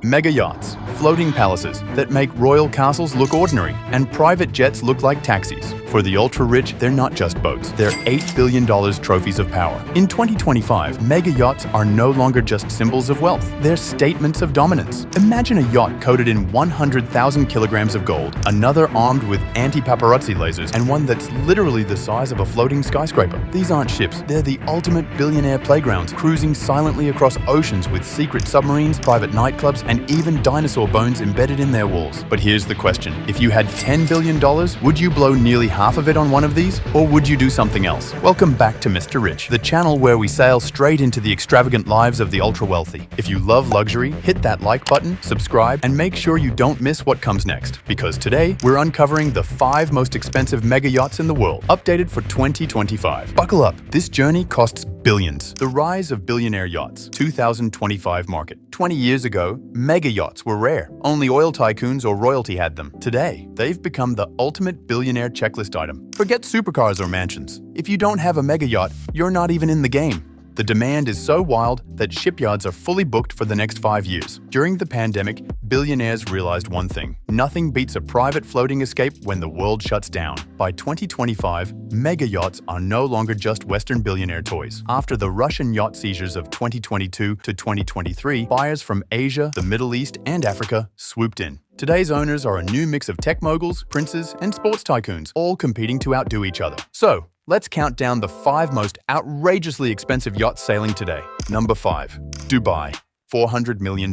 Mega yachts, floating palaces that make royal castles look ordinary, and private jets look like taxis. For the ultra-rich, they're not just boats, they're $8 billion trophies of power. In 2025, mega yachts are no longer just symbols of wealth, they're statements of dominance. Imagine a yacht coated in 100,000 kilograms of gold, another armed with anti-paparazzi lasers, and one that's literally the size of a floating skyscraper. These aren't ships, they're the ultimate billionaire playgrounds, cruising silently across oceans with secret submarines, private nightclubs, and even dinosaur bones embedded in their walls. But here's the question. If you had $10 billion, would you blow nearly half of it on one of these? Or would you do something else? Welcome back to Mr. Rich, the channel where we sail straight into the extravagant lives of the ultra-wealthy. If you love luxury, hit that like button, subscribe, and make sure you don't miss what comes next. Because today, we're uncovering the 5 most expensive mega yachts in the world, updated for 2025. Buckle up, this journey costs billions. The rise of billionaire yachts, 2025 market. 20 years ago, mega yachts were rare. Only oil tycoons or royalty had them. Today, they've become the ultimate billionaire checklist item. Forget supercars or mansions. If you don't have a mega yacht, you're not even in the game. The demand is so wild that shipyards are fully booked for the next 5 years. During the pandemic, billionaires realized one thing: nothing beats a private floating escape when the world shuts down. By 2025, mega yachts are no longer just Western billionaire toys. After the Russian yacht seizures of 2022 to 2023, buyers from Asia, the Middle East, and Africa swooped in. Today's owners are a new mix of tech moguls, princes, and sports tycoons, all competing to outdo each other. So, let's count down the 5 most outrageously expensive yachts sailing today. Number 5. Dubai. $400 million.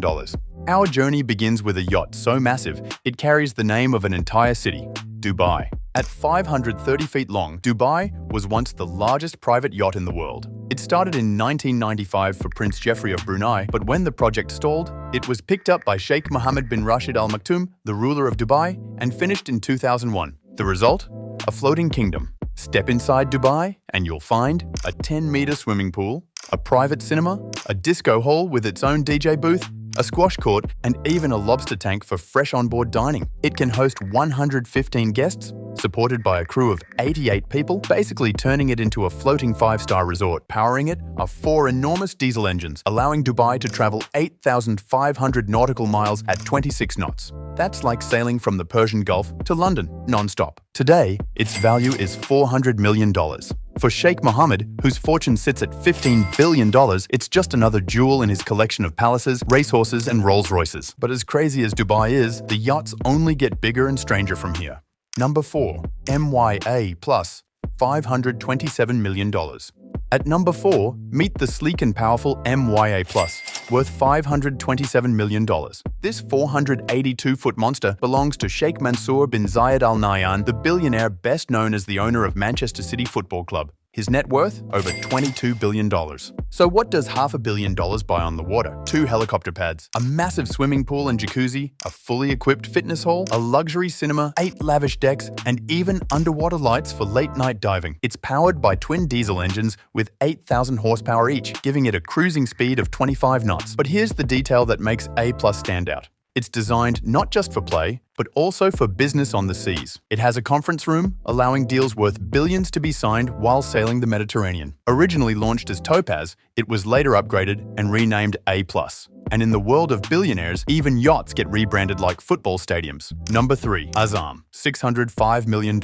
Our journey begins with a yacht so massive, it carries the name of an entire city, Dubai. At 530 feet long, Dubai was once the largest private yacht in the world. It started in 1995 for Prince Jeffrey of Brunei, but when the project stalled, it was picked up by Sheikh Mohammed bin Rashid Al Maktoum, the ruler of Dubai, and finished in 2001. The result? A floating kingdom. Step inside Dubai and you'll find a 10-meter swimming pool, a private cinema, a disco hall with its own DJ booth, a squash court, and even a lobster tank for fresh onboard dining. It can host 115 guests, supported by a crew of 88 people, basically turning it into a floating 5-star resort. Powering it are 4 enormous diesel engines, allowing Dubai to travel 8,500 nautical miles at 26 knots. That's like sailing from the Persian Gulf to London, non-stop. Today, its value is $400 million. For Sheikh Mohammed, whose fortune sits at $15 billion, it's just another jewel in his collection of palaces, racehorses, and Rolls-Royces. But as crazy as Dubai is, the yachts only get bigger and stranger from here. Number 4. MYA Plus, $527 million. At number 4, meet the sleek and powerful MYA Plus, worth $527 million. This 482-foot monster belongs to Sheikh Mansour bin Zayed Al Nahyan, the billionaire best known as the owner of Manchester City Football Club. His net worth? Over $22 billion. So what does $500 million buy on the water? 2 helicopter pads, a massive swimming pool and jacuzzi, a fully equipped fitness hall, a luxury cinema, 8 lavish decks, and even underwater lights for late-night diving. It's powered by twin diesel engines with 8,000 horsepower each, giving it a cruising speed of 25 knots. But here's the detail that makes A+ stand out. It's designed not just for play, but also for business on the seas. It has a conference room, allowing deals worth billions to be signed while sailing the Mediterranean. Originally launched as Topaz, it was later upgraded and renamed A+. And in the world of billionaires, even yachts get rebranded like football stadiums. Number 3. Azam. $605 million.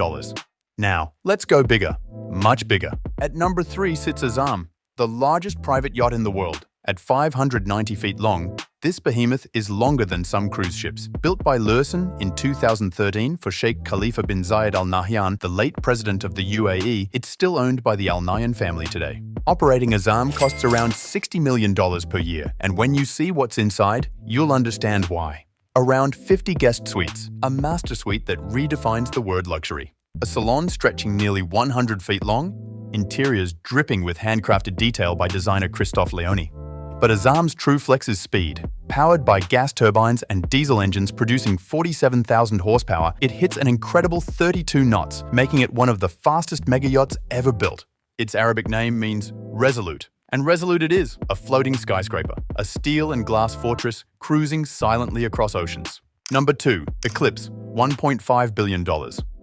Now, let's go bigger. Much bigger. At number 3 sits Azam, the largest private yacht in the world. At 590 feet long, this behemoth is longer than some cruise ships. Built by Lursen in 2013 for Sheikh Khalifa bin Zayed Al Nahyan, the late president of the UAE, it's still owned by the Al Nahyan family today. Operating Azam costs around $60 million per year, and when you see what's inside, you'll understand why. Around 50 guest suites, a master suite that redefines the word luxury. A salon stretching nearly 100 feet long, interiors dripping with handcrafted detail by designer Christophe Leoni. But Azam's true flex is speed. Powered by gas turbines and diesel engines producing 47,000 horsepower, it hits an incredible 32 knots, making it one of the fastest mega yachts ever built. Its Arabic name means resolute. And resolute it is, a floating skyscraper, a steel and glass fortress cruising silently across oceans. Number 2. Eclipse. $1.5 billion.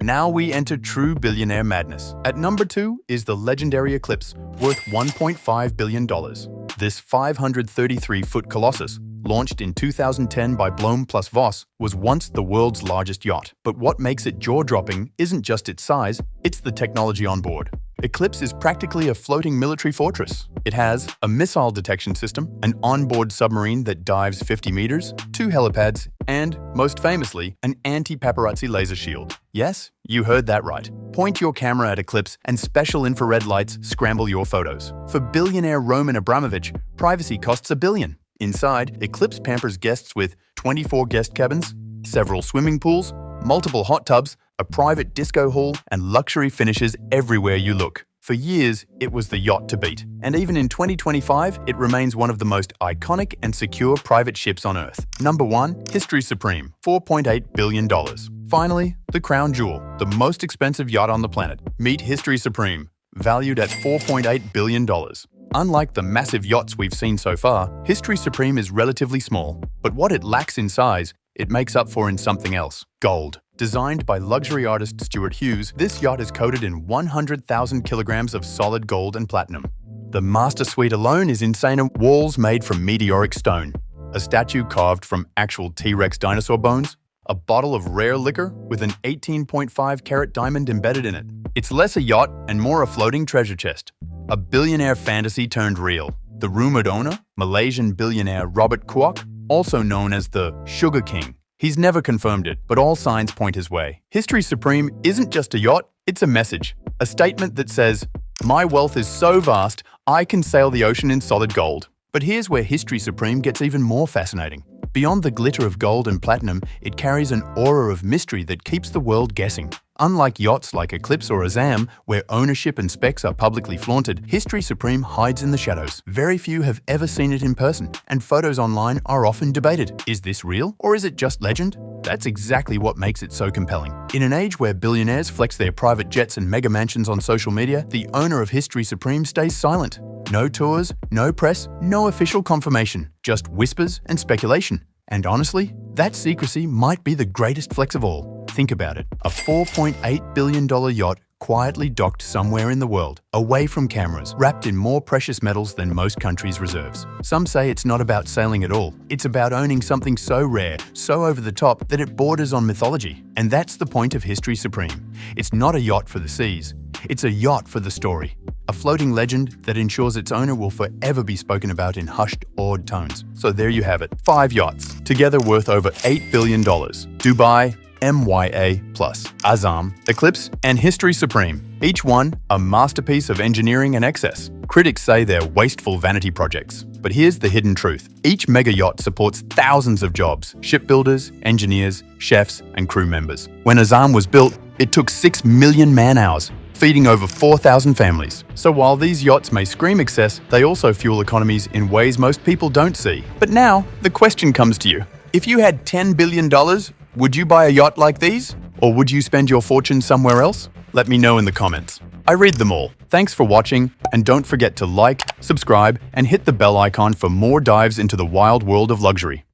Now we enter true billionaire madness. At number 2 is the legendary Eclipse, worth $1.5 billion. This 533-foot colossus launched in 2010 by Blohm plus Voss, was once the world's largest yacht. But what makes it jaw-dropping isn't just its size, it's the technology on board. Eclipse is practically a floating military fortress. It has a missile detection system, an onboard submarine that dives 50 meters, 2 helipads, and, most famously, an anti-paparazzi laser shield. Yes, you heard that right. Point your camera at Eclipse and special infrared lights scramble your photos. For billionaire Roman Abramovich, privacy costs $1 billion. Inside, Eclipse pampers guests with 24 guest cabins, several swimming pools, multiple hot tubs, a private disco hall, and luxury finishes everywhere you look. For years, it was the yacht to beat. And even in 2025, it remains one of the most iconic and secure private ships on Earth. Number 1, History Supreme, $4.8 billion. Finally, the crown jewel, the most expensive yacht on the planet. Meet History Supreme, valued at $4.8 billion. Unlike the massive yachts we've seen so far, History Supreme is relatively small. But what it lacks in size, it makes up for in something else: gold. Designed by luxury artist Stuart Hughes, this yacht is coated in 100,000 kilograms of solid gold and platinum. The master suite alone is insane. Walls made from meteoric stone, a statue carved from actual T-Rex dinosaur bones, a bottle of rare liquor with an 18.5-carat diamond embedded in it. It's less a yacht and more a floating treasure chest. A billionaire fantasy turned real. The rumored owner, Malaysian billionaire Robert Kuok, also known as the Sugar King. He's never confirmed it, but all signs point his way. History Supreme isn't just a yacht, it's a message. A statement that says, "My wealth is so vast, I can sail the ocean in solid gold." But here's where History Supreme gets even more fascinating. Beyond the glitter of gold and platinum, it carries an aura of mystery that keeps the world guessing. Unlike yachts like Eclipse or Azam, where ownership and specs are publicly flaunted, History Supreme hides in the shadows. Very few have ever seen it in person, and photos online are often debated. Is this real, or is it just legend? That's exactly what makes it so compelling. In an age where billionaires flex their private jets and mega mansions on social media, the owner of History Supreme stays silent. No tours, no press, no official confirmation, just whispers and speculation. And honestly, that secrecy might be the greatest flex of all. Think about it. A $4.8 billion yacht quietly docked somewhere in the world, away from cameras, wrapped in more precious metals than most countries' reserves. Some say it's not about sailing at all. It's about owning something so rare, so over the top, that it borders on mythology. And that's the point of History Supreme. It's not a yacht for the seas. It's a yacht for the story. A floating legend that ensures its owner will forever be spoken about in hushed, awed tones. So there you have it. 5 yachts, together worth over $8 billion. Dubai, MYA+, Azam, Eclipse, and History Supreme. Each one a masterpiece of engineering and excess. Critics say they're wasteful vanity projects. But here's the hidden truth. Each mega yacht supports thousands of jobs: shipbuilders, engineers, chefs, and crew members. When Azam was built, it took 6 million man-hours, feeding over 4,000 families. So while these yachts may scream excess, they also fuel economies in ways most people don't see. But now, the question comes to you. If you had $10 billion, would you buy a yacht like these? Or would you spend your fortune somewhere else? Let me know in the comments. I read them all. Thanks for watching, and don't forget to like, subscribe, and hit the bell icon for more dives into the wild world of luxury.